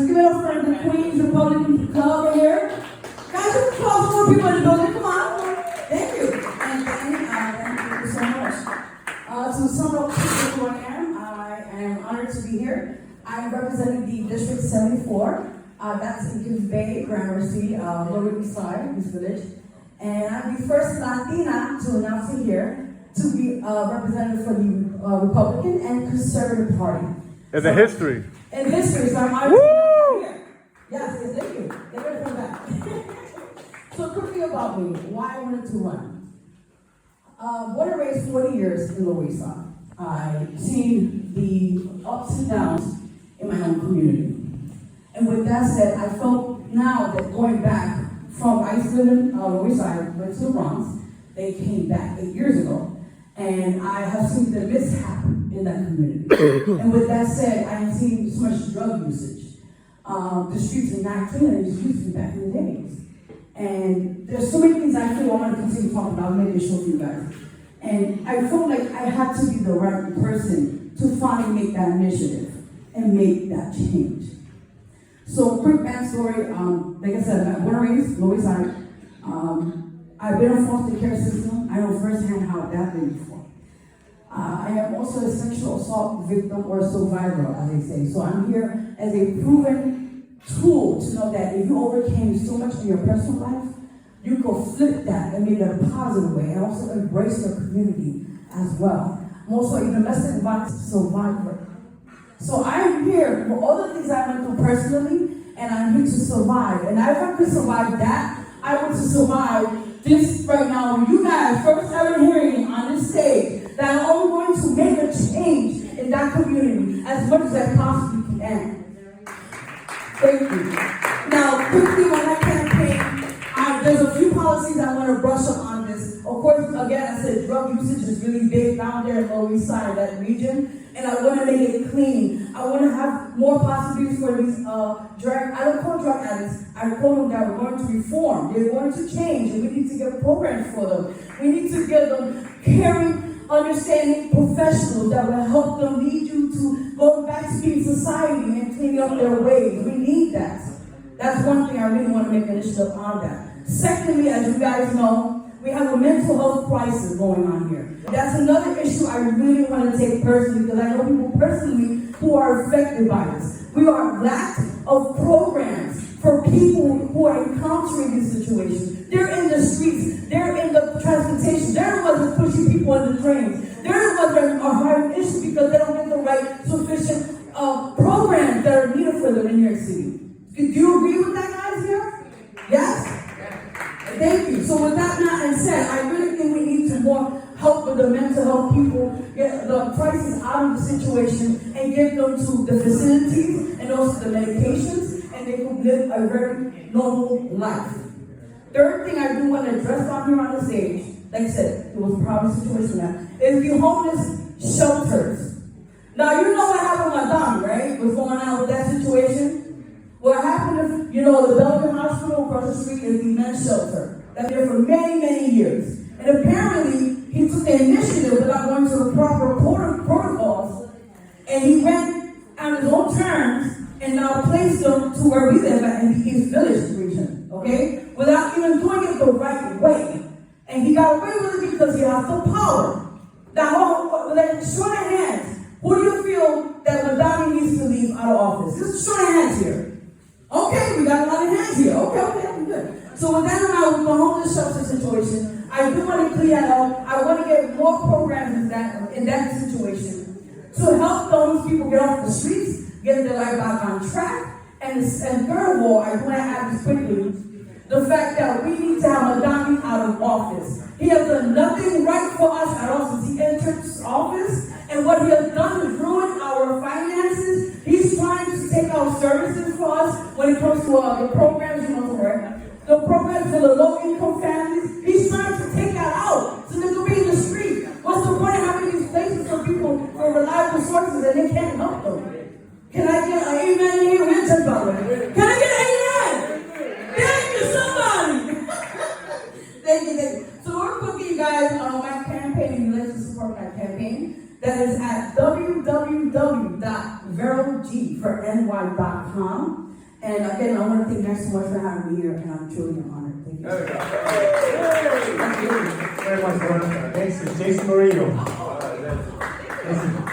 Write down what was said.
Let's give it up for the Queens Republican Club over here. Guys, let's call some more people in the building. Come on. Thank you. And thank you so much. To sum up who I am honored to be here. I'm representing the District 74. That's in Gibbs Bay, Gramercy, Lower East Side, East Village. And I'm the first Latina to announce it here to be representative for the Republican and Conservative Party. In the history. In history, so I'm honored to be here. Yes, thank you. Get ready for that. So quickly about me, why I wanted to run. Born and raised 40 years in Lower East Side. I've seen the ups and downs in my own community. And with that said, I felt now that going back from I used to live in Lower East Side, went to the Bronx, they came back 8 years ago. And I have seen the mishap in that community. And with that said, I have seen so much drug usage. The streets are not clean as they used to be back in the days. And there's so many things I feel I want to continue talking about, maybe show you guys. And I felt like I had to be the right person to finally make that initiative and make that change. So quick backstory, like I said, I'm born and raised, Lower East Side. I've been in foster care system. I know firsthand how that been before. I am also a sexual assault victim or survivor, as they say. So I'm here as a proven tool to know that if you overcame so much in your personal life, you can flip that and make it a positive way and also embrace your community as well. I'm also a domestic violence survivor. So I'm here for all the things I went through personally, and I'm here to survive. And if I could survive that, I want to survive this right now. You guys, first ever hearing on this stage, that I'm going to make a change in that community as much as I possibly can. Thank you. Now, quickly on that campaign, there's a few policies I want to brush up on this. Of course, again, I said drug usage is really big down there in Lower East Side, that region. And I want to make it clean. I want to have more possibilities for these I don't call drug addicts, I call them that we're going to reform. They're going to change, and we need to get programs for them. We need to get them caring, understanding professionals that will help them lead you to go back to being society and cleaning up their ways. We need that. That's one thing I really want to make an initiative on that. Secondly, as you guys know, we have a mental health crisis going on here. That's another issue I really want to take personally, because I know people personally who are affected by this. We are lack of programs for people who are encountering these situations. They're in the streets, they're in the transportation, they're the ones that are pushing people in the trains. They're the ones that are having issues because they don't get the right sufficient programs that are needed for them in New York City. Do you agree with that, guys, here? Yes? Thank you. So with that being said, I really think we need to more help with the mental health people, get the crisis out of the situation, and get them to the facilities and also the medications, and they can live a very normal life. Third thing I do want to address on here on the stage, like I said, it was a problem situation now, is the homeless shelters. Now, you know what happened with Madonna, right? What's going on with that situation? What happened if, the Belgian hospital across the street is the men's shelter. That's there for many, many years. And apparently, he took the initiative without going to the proper protocols, and he went on his own terms and now placed them to where we live at in the East Village region, okay? Without even doing it the right way. And he got away with it because he has the power. Now, show of hands, who do you feel that Madonna needs to leave out of office? Just show of hands here. Okay, we got a lot of hands here. Okay, good. So with that amount, with the homeless shelter situation, I do want to clear that up. I want to get more programs in that situation to help those people get off the streets, get their life back on track. And third of all, I want to add this quickly, the fact that we need to have Madonna out of office. He has done nothing right for us at all since he entered office. And what he has done is ruin our finances. He's trying to take out services for us when it comes to the programs, the programs for the low-income families. He's trying to take that out so they can be in the street. What's the point of having these places for people for reliable sources and they can't help them? Can I get an amen here? Can I get an amen? Thank you, somebody. Thank you. So we're putting you guys on my campaign, and you'd like to support my campaign. That is at www.verog4ny.com. And again, I want to thank you guys so much for having me here, and I'm truly honored. Thank you. Thank you very much, Veronica. Next is Jason Murillo. Jason.